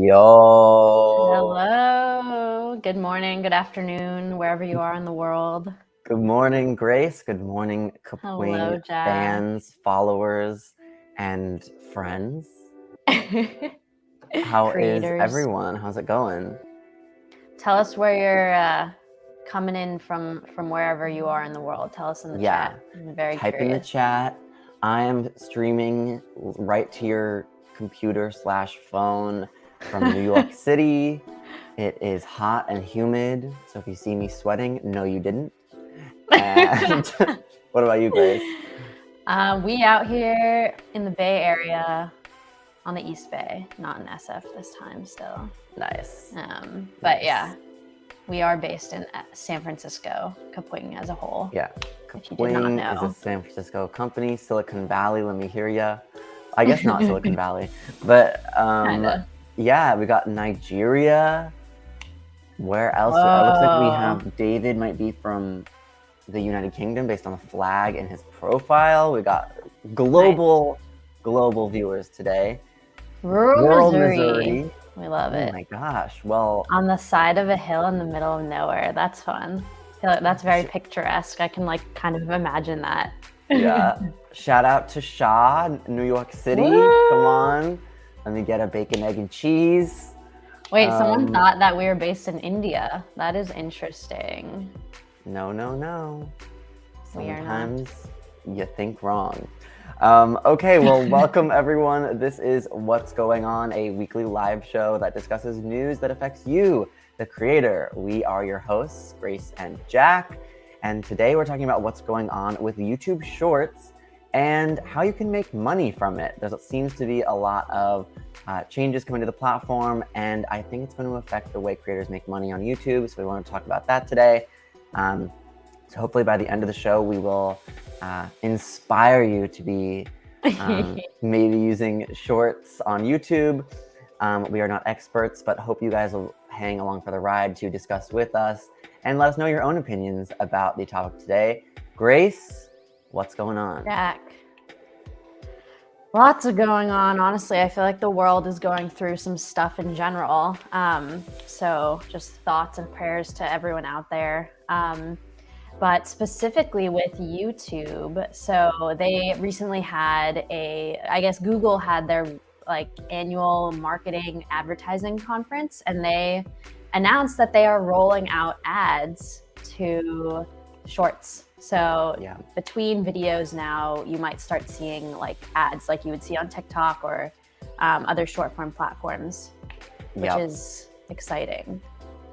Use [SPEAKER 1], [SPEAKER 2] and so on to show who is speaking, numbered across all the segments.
[SPEAKER 1] Yo,
[SPEAKER 2] Hello. Good morning, good afternoon, wherever you are in the world.
[SPEAKER 1] good morning, Grace. Good morning, Kapwing
[SPEAKER 2] Hello, Jack.
[SPEAKER 1] fans, followers, and friends. How is
[SPEAKER 2] Creators.
[SPEAKER 1] everyone? How's it going?
[SPEAKER 2] Tell us where you're coming in from wherever you are in the world. Tell us in the
[SPEAKER 1] Yeah,
[SPEAKER 2] chat. I'm very
[SPEAKER 1] type in the
[SPEAKER 2] curious.
[SPEAKER 1] chat. I am streaming right to your computer/phone from New York City. It is hot and humid, so if you see me sweating, no, you didn't. And what about you, Grace?
[SPEAKER 2] We out here in the Bay Area on the East Bay, not in SF this time still.
[SPEAKER 1] Nice.
[SPEAKER 2] But
[SPEAKER 1] Nice.
[SPEAKER 2] yeah, we are based in San Francisco, Kapwing as a whole.
[SPEAKER 1] Yeah,
[SPEAKER 2] If you did not
[SPEAKER 1] Kapwing is a
[SPEAKER 2] know.
[SPEAKER 1] San Francisco company. Silicon Valley, let me hear ya. I guess not Silicon Valley, but
[SPEAKER 2] Kinda.
[SPEAKER 1] yeah, we got Nigeria. Where else? It looks like we have David might be from the United Kingdom based on the flag in his profile. We got global viewers today.
[SPEAKER 2] Rural Missouri. We love
[SPEAKER 1] Oh
[SPEAKER 2] it.
[SPEAKER 1] my gosh. Well,
[SPEAKER 2] On the side of a hill in the middle of nowhere. That's fun. I feel like that's very picturesque. I can like kind of imagine that.
[SPEAKER 1] yeah. Shout out to Shaw, New York City.
[SPEAKER 2] Woo!
[SPEAKER 1] Come on. Let me get a bacon, egg, and cheese.
[SPEAKER 2] Wait, someone thought that we were based in India. That is interesting.
[SPEAKER 1] No.
[SPEAKER 2] We are not.
[SPEAKER 1] Sometimes you think wrong. Okay, well, welcome everyone. This is What's Going On, a weekly live show that discusses news that affects you, the creator. We are your hosts, Grace and Jack. And today we're talking about what's going on with YouTube Shorts and how you can make money from it. There seems to be a lot of changes coming to the platform, and I think it's going to affect the way creators make money on YouTube. So we want to talk about that today. So hopefully by the end of the show, we will inspire you to be maybe using shorts on YouTube. We are not experts, but hope you guys will hang along for the ride to discuss with us and let us know your own opinions about the topic today. Grace, what's going on?
[SPEAKER 2] Jack. Lots of going on. Honestly, I feel like the world is going through some stuff in general. So just thoughts and prayers to everyone out there. But specifically with YouTube, so they recently had I guess Google had their like annual marketing advertising conference, and they announced that they are rolling out ads to shorts. So between videos now, you might start seeing like ads like you would see on TikTok or other short form platforms, which is exciting.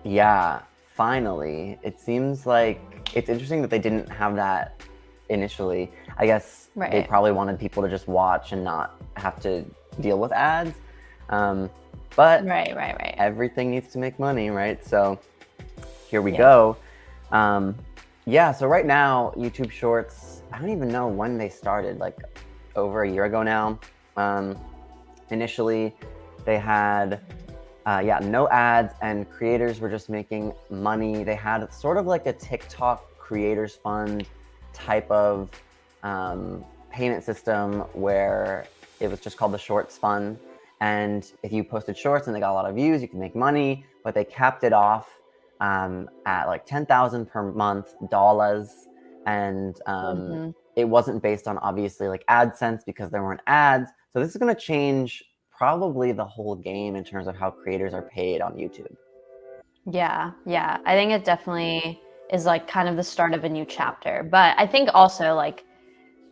[SPEAKER 1] Yeah, finally. It seems like it's interesting that they didn't have that initially. I guess they probably wanted people to just watch and not have to deal with ads. But everything needs to make money, right? So here we go. Yeah, so right now, YouTube Shorts, I don't even know when they started, like over a year ago now. Initially, they had, no ads, and creators were just making money. They had sort of like a TikTok Creators Fund type of payment system where it was just called the Shorts Fund. And if you posted shorts and they got a lot of views, you can make money, but they capped it off at like 10,000 per month dollars, and it wasn't based on obviously like AdSense because there weren't ads. So this is going to change probably the whole game in terms of how creators are paid on YouTube.
[SPEAKER 2] Yeah, I think it definitely is like kind of the start of a new chapter, but I think also like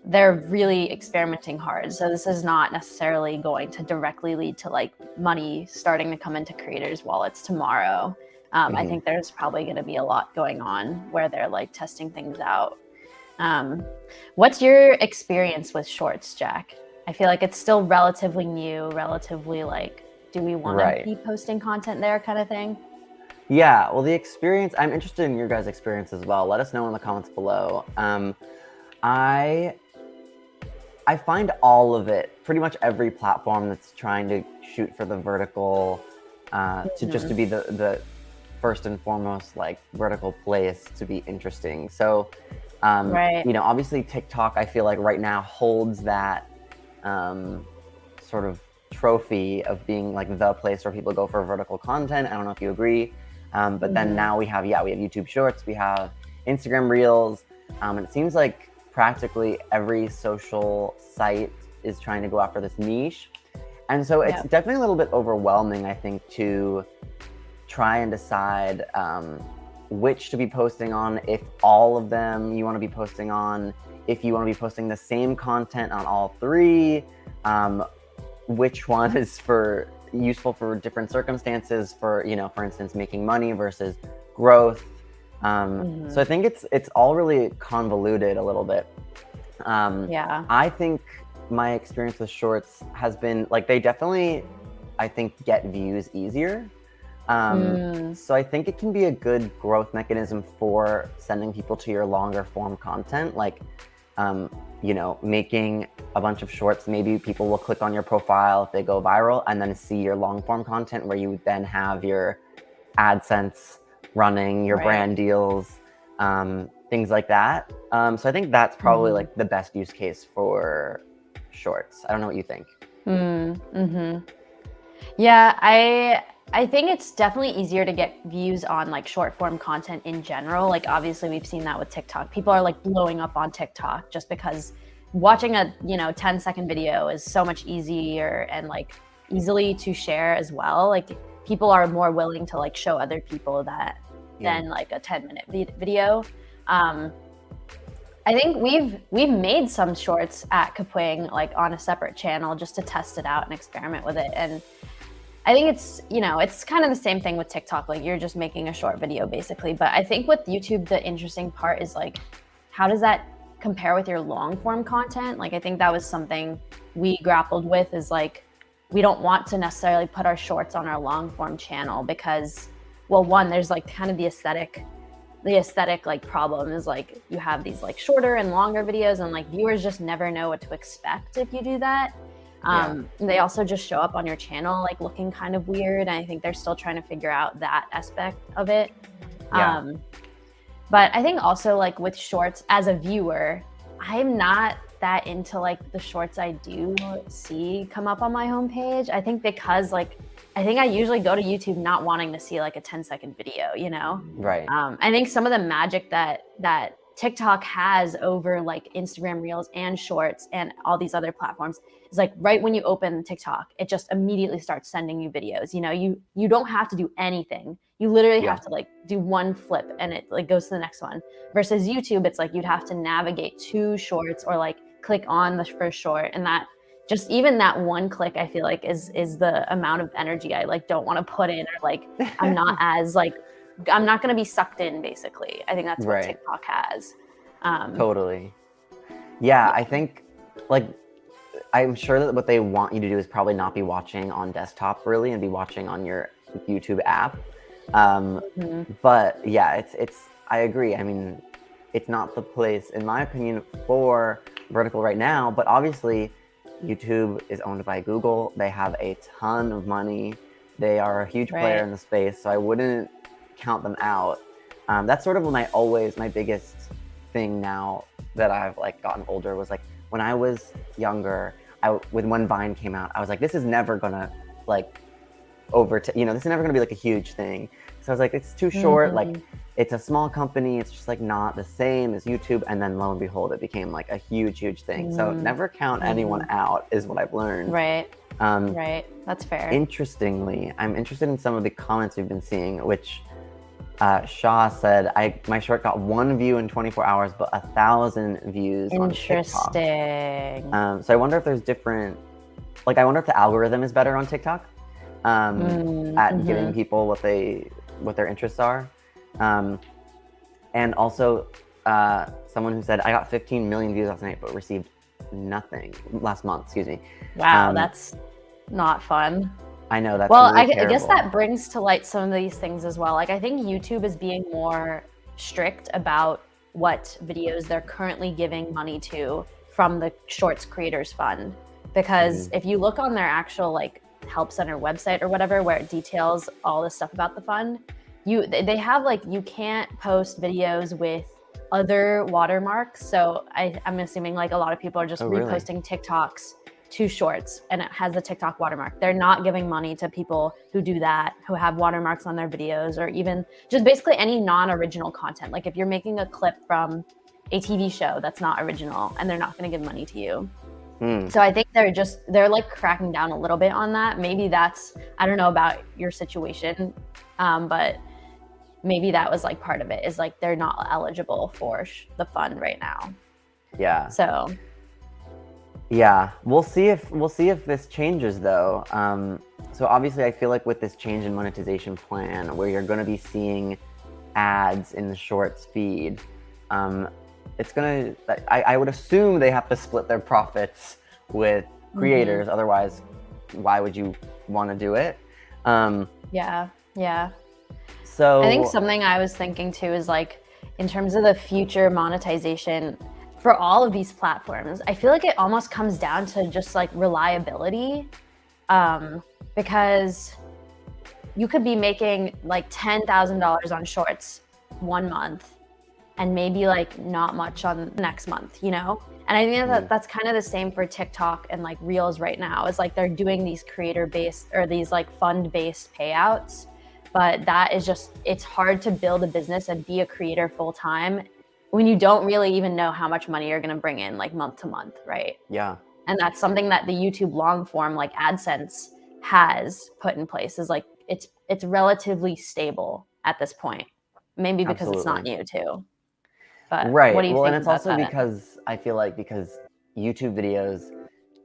[SPEAKER 2] they're really experimenting hard. So this is not necessarily going to directly lead to like money starting to come into creators' wallets tomorrow. I think there's probably going to be a lot going on where they're like testing things out. What's your experience with shorts, Jack? I feel like it's still relatively new, relatively like, do we want to be posting content there kind of thing?
[SPEAKER 1] Yeah, well, the experience, I'm interested in your guys' experience as well. Let us know in the comments below. I find all of it, pretty much every platform that's trying to shoot for the vertical, to just to be the first and foremost like vertical place to be interesting. So, obviously TikTok, I feel like right now holds that sort of trophy of being like the place where people go for vertical content. I don't know if you agree. But then now we have YouTube Shorts, we have Instagram Reels, and it seems like practically every social site is trying to go after this niche. And so it's definitely a little bit overwhelming, I think, to try and decide which to be posting on, if all of them you want to be posting on, if you want to be posting the same content on all three, which one is useful for different circumstances, for, you know, for instance, making money versus growth. So I think it's all really convoluted a little bit. I think my experience with shorts has been like, they definitely, I think, get views easier. So I think it can be a good growth mechanism for sending people to your longer form content, like, you know, making a bunch of shorts. Maybe people will click on your profile if they go viral and then see your long form content where you then have your AdSense running, your brand deals, things like that. So I think that's probably like the best use case for shorts. I don't know what you think.
[SPEAKER 2] Yeah, I think it's definitely easier to get views on like short form content in general. Like obviously we've seen that with TikTok. People are like blowing up on TikTok just because watching a, you know, 10-second video is so much easier and like easily to share as well. Like people are more willing to like show other people that than like a 10-minute video. I think we've made some shorts at Kapwing like on a separate channel just to test it out and experiment with it. And I think it's, you know, it's kind of the same thing with TikTok. Like you're just making a short video basically. But I think with YouTube, the interesting part is like, how does that compare with your long form content? Like, I think that was something we grappled with, is like, we don't want to necessarily put our shorts on our long form channel because, well, one, there's like kind of the aesthetic like problem is like you have these like shorter and longer videos and like viewers just never know what to expect if you do that. They also just show up on your channel like looking kind of weird, and I think they're still trying to figure out that aspect of it. But I think also like with shorts, as a viewer, I'm not that into like the shorts I do see come up on my homepage. I think because like I think I usually go to YouTube not wanting to see like a 10-second video, you know?
[SPEAKER 1] Right.
[SPEAKER 2] I think some of the magic that TikTok has over like Instagram Reels and Shorts and all these other platforms is like right when you open TikTok, it just immediately starts sending you videos. You know, you don't have to do anything. You literally have to like do one flip and it like goes to the next one. Versus YouTube, it's like you'd have to navigate to Shorts or like click on the first short, and that just even that one click I feel like is the amount of energy I like don't want to put in, or like I'm not as like I'm not going to be sucked in basically. I think that's what TikTok has.
[SPEAKER 1] Totally. Yeah, I think like I'm sure that what they want you to do is probably not be watching on desktop really and be watching on your YouTube app. But yeah, it's I agree. I mean, it's not the place in my opinion for vertical right now, but obviously YouTube is owned by Google. They have a ton of money. They are a huge player in the space, so I wouldn't count them out. That's sort of my biggest thing now that I've like gotten older was like when I was younger, when Vine came out, I was like, this is never gonna like this is never gonna be like a huge thing. So I was like, it's too short, like it's a small company, it's just like not the same as YouTube. And then lo and behold, it became like a huge thing. So never count anyone out is what I've learned.
[SPEAKER 2] Right. That's fair.
[SPEAKER 1] Interestingly, I'm interested in some of the comments we've been seeing, which Shaw said, my short got 1 view in 24 hours, but 1,000 views on TikTok.
[SPEAKER 2] Interesting.
[SPEAKER 1] So I wonder if there's different, like, I wonder if the algorithm is better on TikTok at giving people what their interests are. And also someone who said, I got 15 million views last night, but received nothing last month, excuse me.
[SPEAKER 2] Wow, that's not fun.
[SPEAKER 1] I know, that's
[SPEAKER 2] well,
[SPEAKER 1] really
[SPEAKER 2] I guess that brings to light some of these things as well. Like, I think YouTube is being more strict about what videos they're currently giving money to from the Shorts Creators Fund. Because if you look on their actual like help center website or whatever, where it details all the stuff about the fund, they have like, you can't post videos with other watermarks. So I'm assuming like a lot of people are just reposting TikToks to shorts and it has the TikTok watermark. They're not giving money to people who do that, who have watermarks on their videos, or even just basically any non-original content. Like if you're making a clip from a TV show that's not original, and they're not going to give money to you. So I think they're like cracking down a little bit on that. Maybe that's, I don't know about your situation, but maybe that was like part of it, is like they're not eligible for the fund right now.
[SPEAKER 1] Yeah.
[SPEAKER 2] So
[SPEAKER 1] yeah, we'll see if this changes though. So obviously I feel like with this change in monetization plan, where you're going to be seeing ads in the shorts feed, it's going to, I would assume they have to split their profits with creators. Otherwise, why would you want to do it?
[SPEAKER 2] Yeah.
[SPEAKER 1] So
[SPEAKER 2] I think something I was thinking too is like, in terms of the future monetization for all of these platforms, I feel like it almost comes down to just like reliability, because you could be making like $10,000 on shorts 1 month and maybe like not much on next month, you know? And I think that that's kind of the same for TikTok and like Reels right now. It's like they're doing these creator-based or these like fund-based payouts, but that is just, it's hard to build a business and be a creator full-time when you don't really even know how much money you're going to bring in like month to month, right?
[SPEAKER 1] Yeah.
[SPEAKER 2] And that's something that the YouTube long form like AdSense has put in place, is like it's relatively stable at this point. Maybe because it's not new too. But
[SPEAKER 1] right.
[SPEAKER 2] What do you
[SPEAKER 1] well,
[SPEAKER 2] think
[SPEAKER 1] and it's
[SPEAKER 2] about
[SPEAKER 1] also
[SPEAKER 2] that?
[SPEAKER 1] because I feel like because YouTube videos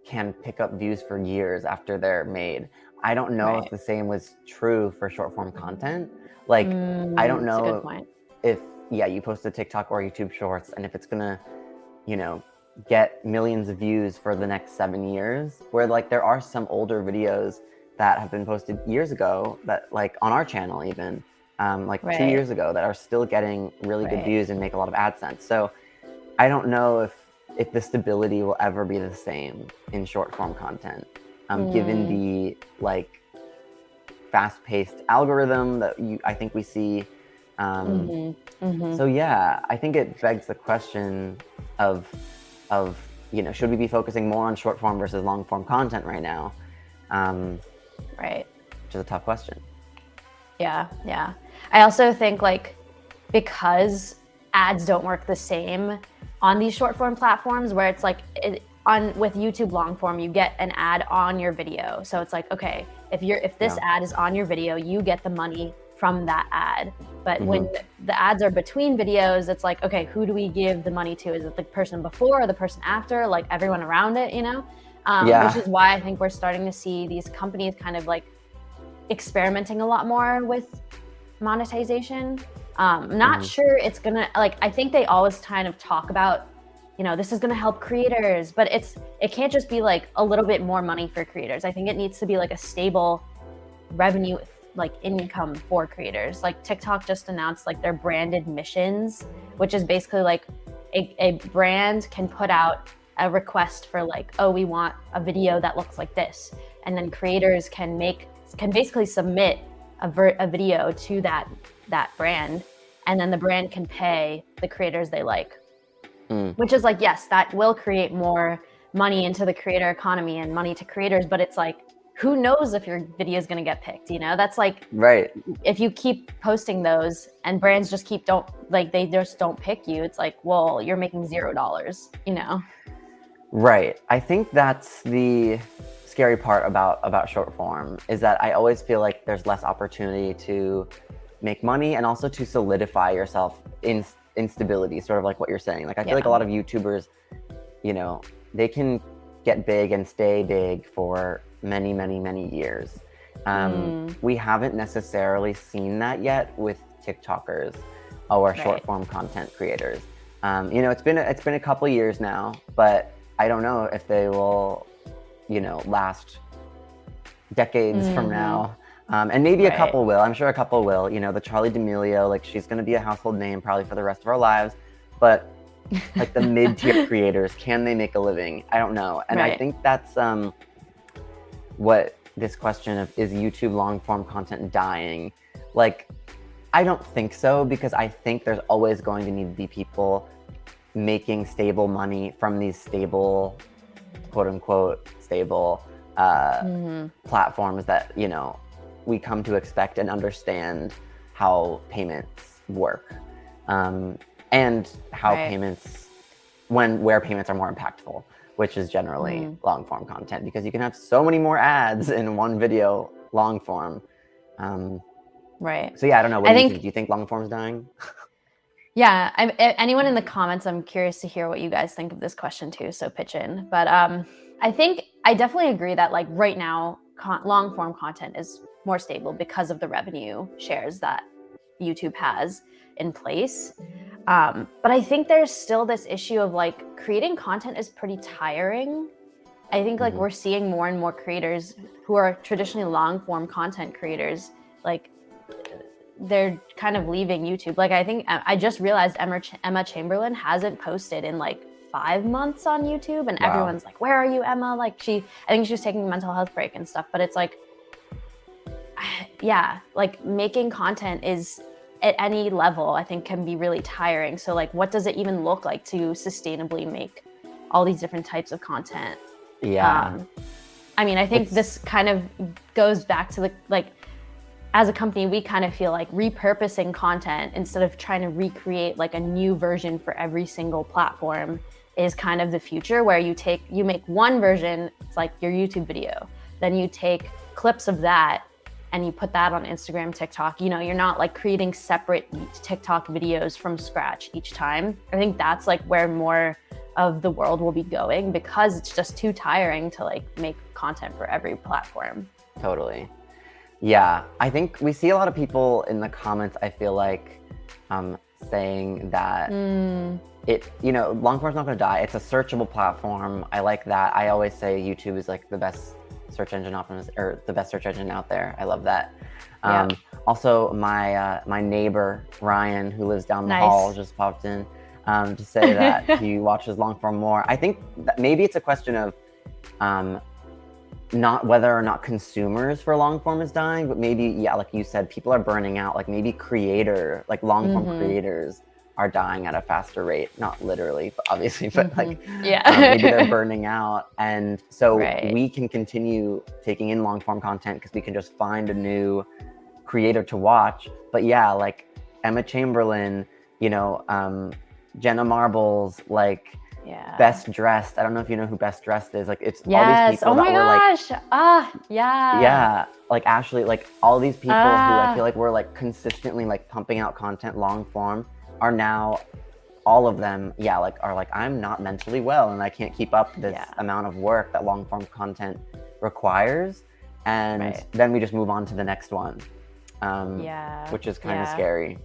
[SPEAKER 1] can pick up views for years after they're made. I don't know if the same was true for short form content. Like, I don't
[SPEAKER 2] That's a good
[SPEAKER 1] know
[SPEAKER 2] point.
[SPEAKER 1] if, you post a TikTok or YouTube shorts and if it's gonna, get millions of views for the next 7 years, where like there are some older videos that have been posted years ago that like on our channel even, like 2 years ago, that are still getting really good views and make a lot of AdSense. So I don't know if the stability will ever be the same in short form content, given the like fast-paced algorithm that I think we see. So yeah, I think it begs the question of should we be focusing more on short form versus long form content right now? Which is a tough question.
[SPEAKER 2] Yeah. I also think like, because ads don't work the same on these short form platforms, where it's like with YouTube long form, you get an ad on your video. So it's like, okay, if this ad is on your video, you get the money from that ad. But when the ads are between videos, it's like, okay, who do we give the money to? Is it the person before or the person after? Like everyone around it, which is why I think we're starting to see these companies kind of like experimenting a lot more with monetization. I'm not sure it's gonna, like, I think they always kind of talk about, this is gonna help creators, but it can't just be like a little bit more money for creators. I think it needs to be like a stable revenue, like income for creators. Like TikTok just announced like their branded missions, which is basically like a brand can put out a request for like, oh, we want a video that looks like this, and then creators can basically submit a video to that brand, and then the brand can pay the creators they like, which is like, yes, that will create more money into the creator economy and money to creators, but it's like, who knows if your video is going to get picked? That's like, if you keep posting those and brands just they just don't pick you, it's like, well, you're making $0,
[SPEAKER 1] Right. I think that's the scary part about short form, is that I always feel like there's less opportunity to make money and also to solidify yourself in stability, sort of like what you're saying. Like I feel like a lot of YouTubers, they can get big and stay big for many, many, many years. We haven't necessarily seen that yet with TikTokers or short form content creators. It's been a couple years now, but I don't know if they will, last decades from now. And maybe a couple will. I'm sure a couple will. The Charli D'Amelio, like she's going to be a household name probably for the rest of our lives. But like the mid-tier creators, can they make a living? I don't know. And I think that's what this question of, is YouTube long-form content dying? Like, I don't think so, because I think there's always going to need to be people making stable money from these stable quote unquote stable platforms that, you know, we come to expect and understand how payments work, and how payments, where payments are more impactful, which is generally long form content, because you can have so many more ads in one video long form. So yeah, I don't know. What do you think? Do you think long form is dying?
[SPEAKER 2] Yeah, anyone in the comments, I'm curious to hear what you guys think of this question too, so pitch in. But I think I definitely agree that like right now, long form content is more stable because of the revenue shares that YouTube has in place. But I think there's still this issue of like creating content is pretty tiring. I think like we're seeing more and more creators who are traditionally long form content creators, like they're kind of leaving YouTube. Like I think I just realized Emma Chamberlain hasn't posted in like 5 months on YouTube, and everyone's like, "Where are you, Emma?" Like I think she's taking a mental health break and stuff. But it's like, yeah, like making content is at any level, I think, can be really tiring. So like, what does it even look like to sustainably make all these different types of content?
[SPEAKER 1] Yeah.
[SPEAKER 2] I mean, I think this kind of goes back to the like, as a company, we kind of feel like repurposing content instead of trying to recreate like a new version for every single platform is kind of the future, where you make one version, it's like your YouTube video, then you take clips of that and you put that on Instagram, TikTok. You know, you're not like creating separate TikTok videos from scratch each time. I think that's like where more of the world will be going, because it's just too tiring to like make content for every platform.
[SPEAKER 1] Totally. Yeah, I think we see a lot of people in the comments, I feel like, saying that you know, long form's not going to die. It's a searchable platform. I like that. I always say YouTube is like the best search engine or the best search engine out there. I love that. Also, my neighbor Ryan, who lives down the hall, just popped in to say that he watches long form more. I think that maybe it's a question of not whether or not consumers for long form is dying, but maybe, yeah, like you said, people are burning out. Like maybe long form creators are dying at a faster rate, not literally, but obviously, but like maybe they're burning out. And so we can continue taking in long form content because we can just find a new creator to watch. But yeah, like Emma Chamberlain, you know, Jenna Marbles, like Best Dressed. I don't know if you know who Best Dressed is. Like it's all these people that were like, yeah, like Ashley, like all these people who I feel like were like consistently like pumping out content long form are now, all of them, are like, I'm not mentally well and I can't keep up this amount of work that long form content requires. And then we just move on to the next one, which is kind of scary.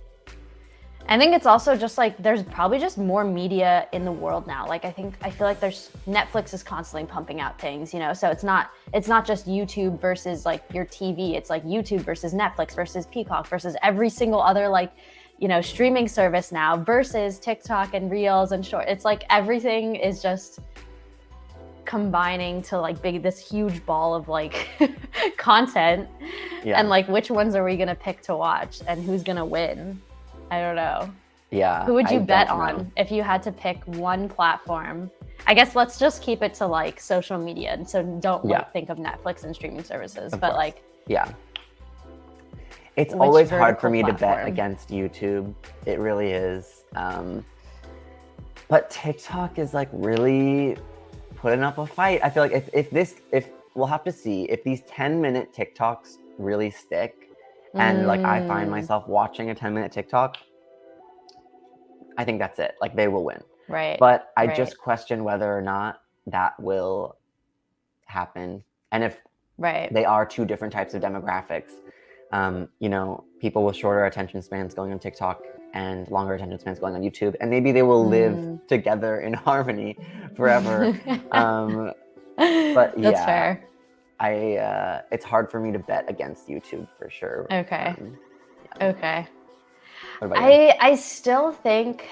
[SPEAKER 2] I think it's also just like there's probably just more media in the world now. Like I feel like there's Netflix is constantly pumping out things, you know. So it's not just YouTube versus like your TV. It's like YouTube versus Netflix versus Peacock versus every single other like, you know, streaming service now versus TikTok and Reels and Short. It's like everything is just combining to like this huge ball of like content. And like which ones are we gonna pick to watch and who's gonna win? I don't know.
[SPEAKER 1] Yeah.
[SPEAKER 2] Who would you bet on if you had to pick one platform? I guess let's just keep it to like social media. And so don't like think of Netflix and streaming services, but like.
[SPEAKER 1] Yeah. It's always hard for me to bet against YouTube. It really is. But TikTok is like really putting up a fight. I feel like if we'll have to see if these 10-minute TikToks really stick. And like I find myself watching a 10-minute TikTok, I think that's it. Like they will win.
[SPEAKER 2] Right.
[SPEAKER 1] But I just question whether or not that will happen. And if they are two different types of demographics, you know, people with shorter attention spans going on TikTok and longer attention spans going on YouTube, and maybe they will live together in harmony forever. But
[SPEAKER 2] that's fair.
[SPEAKER 1] It's hard for me to bet against YouTube for sure.
[SPEAKER 2] Okay. Okay.
[SPEAKER 1] What about you?
[SPEAKER 2] I still think,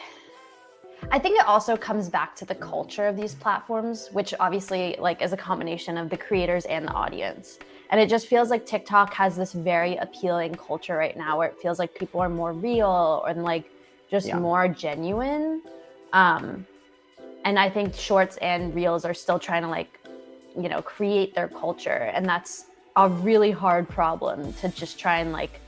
[SPEAKER 2] I think it also comes back to the culture of these platforms, which obviously like is a combination of the creators and the audience. And it just feels like TikTok has this very appealing culture right now where it feels like people are more real and like just more genuine. And I think Shorts and Reels are still trying to like you know, create their culture. And that's a really hard problem to just try and like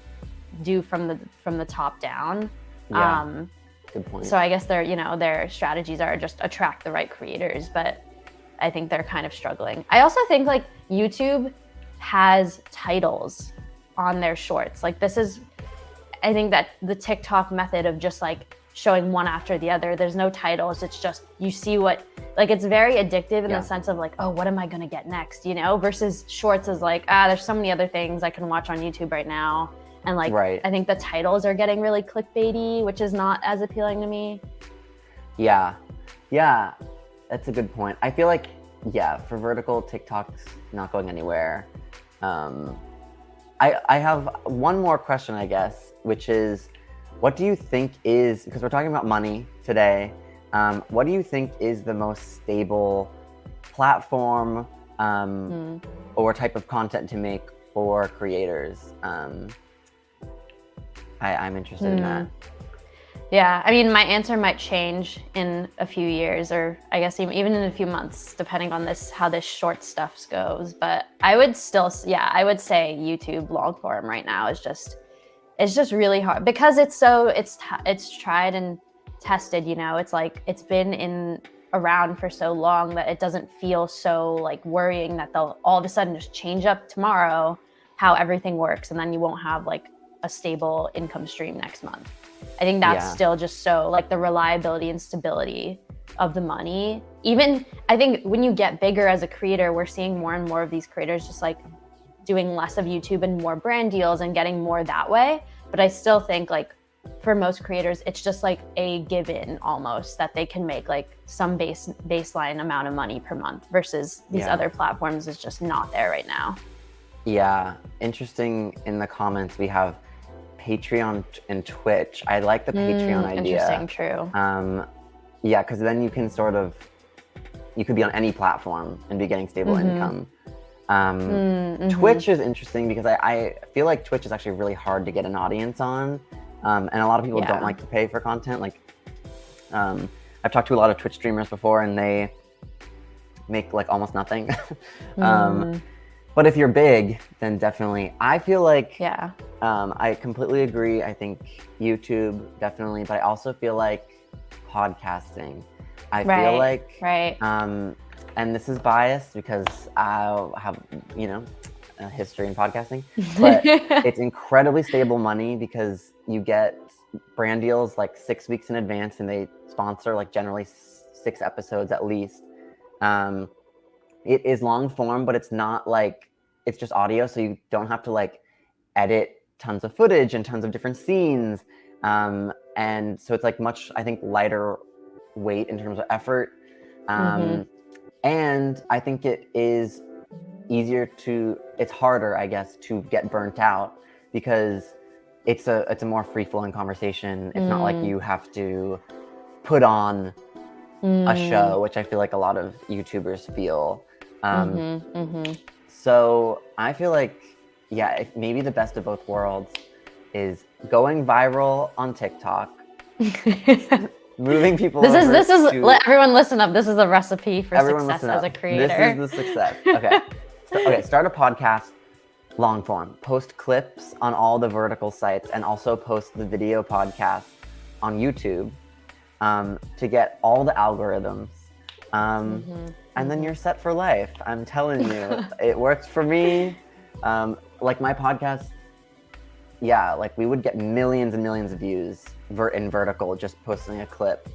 [SPEAKER 2] do from the top down.
[SPEAKER 1] Yeah. Good point.
[SPEAKER 2] So I guess their strategies are just attract the right creators, but I think they're kind of struggling. I also think like YouTube has titles on their shorts. Like I think that the TikTok method of just like showing one after the other, there's no titles. It's just, you see it's very addictive in the sense of like, oh, what am I going to get next? You know, versus shorts is like, there's so many other things I can watch on YouTube right now. And like, I think the titles are getting really clickbaity, which is not as appealing to me.
[SPEAKER 1] Yeah. That's a good point. I feel like, for vertical, TikTok's not going anywhere. I have one more question, I guess, which is, what do you think is, because we're talking about money today, what do you think is the most stable platform or type of content to make for creators? I'm interested in that.
[SPEAKER 2] Yeah, I mean, my answer might change in a few years, or I guess even in a few months, depending on how this short stuff goes. But I would say YouTube long form right now is just really hard because it's tried and tested. You know, it's like it's been around for so long that it doesn't feel so like worrying that they'll all of a sudden just change up tomorrow how everything works, and then you won't have like a stable income stream next month. I think that's still just so like the reliability and stability of the money. Even I think when you get bigger as a creator, we're seeing more and more of these creators just like doing less of YouTube and more brand deals and getting more that way. But I still think like for most creators, it's just like a given almost that they can make like some baseline amount of money per month versus these other platforms is just not there right now.
[SPEAKER 1] Yeah, interesting. In the comments, we have Patreon and Twitch. I like the Patreon idea.
[SPEAKER 2] Interesting, true.
[SPEAKER 1] Yeah, because then you can you could be on any platform and be getting stable income. Twitch is interesting because I feel like Twitch is actually really hard to get an audience on. And a lot of people don't like to pay for content. Like, I've talked to a lot of Twitch streamers before and they make like almost nothing. But if you're big, then definitely. I feel like, I completely agree. I think YouTube, definitely. But I also feel like podcasting. I feel like, and this is biased because I have, a history in podcasting, but it's incredibly stable money because you get brand deals like 6 weeks in advance and they sponsor like generally 6 episodes at least. It is long form, but it's not like, it's just audio. So you don't have to like edit tons of footage and tons of different scenes. And so it's like much, I think, lighter weight in terms of effort. And I think it is it's harder, I guess, to get burnt out because it's a more free-flowing conversation. It's not like you have to put on a show, which I feel like a lot of YouTubers feel. So I feel like, maybe the best of both worlds is going viral on TikTok, moving people. Let
[SPEAKER 2] everyone listen up. This is a recipe for success as a creator.
[SPEAKER 1] This is the success. Okay. Start a podcast, long form. Post clips on all the vertical sites, and also post the video podcast on YouTube to get all the algorithms. And then you're set for life. I'm telling you, it works for me. Like my podcast, like we would get millions and millions of views in vertical just posting a clip,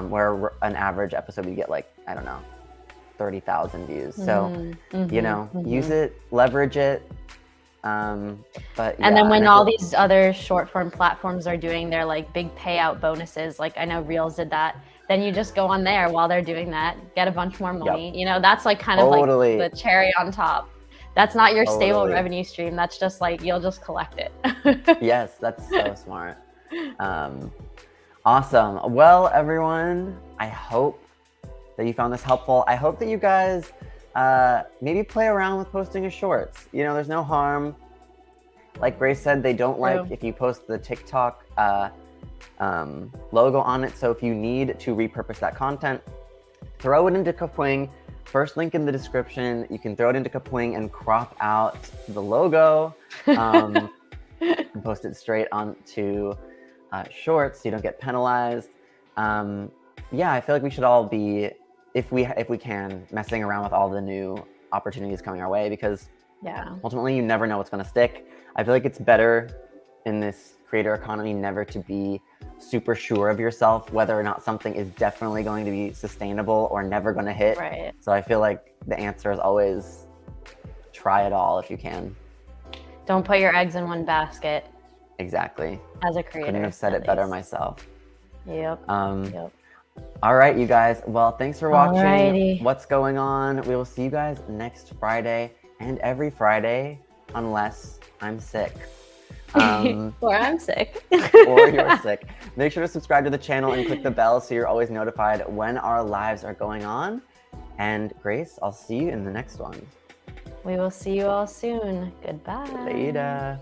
[SPEAKER 1] where an average episode we get like, I don't know, 30,000 views. So, use it, leverage it. But
[SPEAKER 2] and then when all these other short form platforms are doing their like big payout bonuses, like I know Reels did that, then you just go on there while they're doing that, get a bunch more money. That's like kind of like the cherry on top. That's not your stable revenue stream. That's just like, you'll just collect it.
[SPEAKER 1] Yes, that's so smart. Awesome. Well, everyone, I hope that you found this helpful. I hope that you guys maybe play around with posting your shorts. There's no harm. Like Grace said, they don't like if you post the TikTok logo on it. So if you need to repurpose that content, throw it into Kapwing. First link in the description. You can throw it into Kapwing and crop out the logo. And post it straight onto Shorts so you don't get penalized. Yeah, I feel like we should all be, if we can, messing around with all the new opportunities coming our way, because ultimately you never know what's going to stick. I feel like it's better in this creator economy never to be super sure of yourself whether or not something is definitely going to be sustainable or never going to hit.
[SPEAKER 2] Right.
[SPEAKER 1] So I feel like the answer is always try it all if you can.
[SPEAKER 2] Don't put your eggs in one basket.
[SPEAKER 1] Exactly.
[SPEAKER 2] As a creator.
[SPEAKER 1] Couldn't have said it better myself.
[SPEAKER 2] Yep.
[SPEAKER 1] All right, you guys. Well, thanks for watching.
[SPEAKER 2] Alrighty.
[SPEAKER 1] What's going on? We will see you guys next Friday and every Friday, unless I'm sick.
[SPEAKER 2] Or I'm sick.
[SPEAKER 1] Or you're sick. Make sure to subscribe to the channel and click the bell so you're always notified when our lives are going on. And Grace, I'll see you in the next one.
[SPEAKER 2] We will see you all soon. Goodbye.
[SPEAKER 1] Later.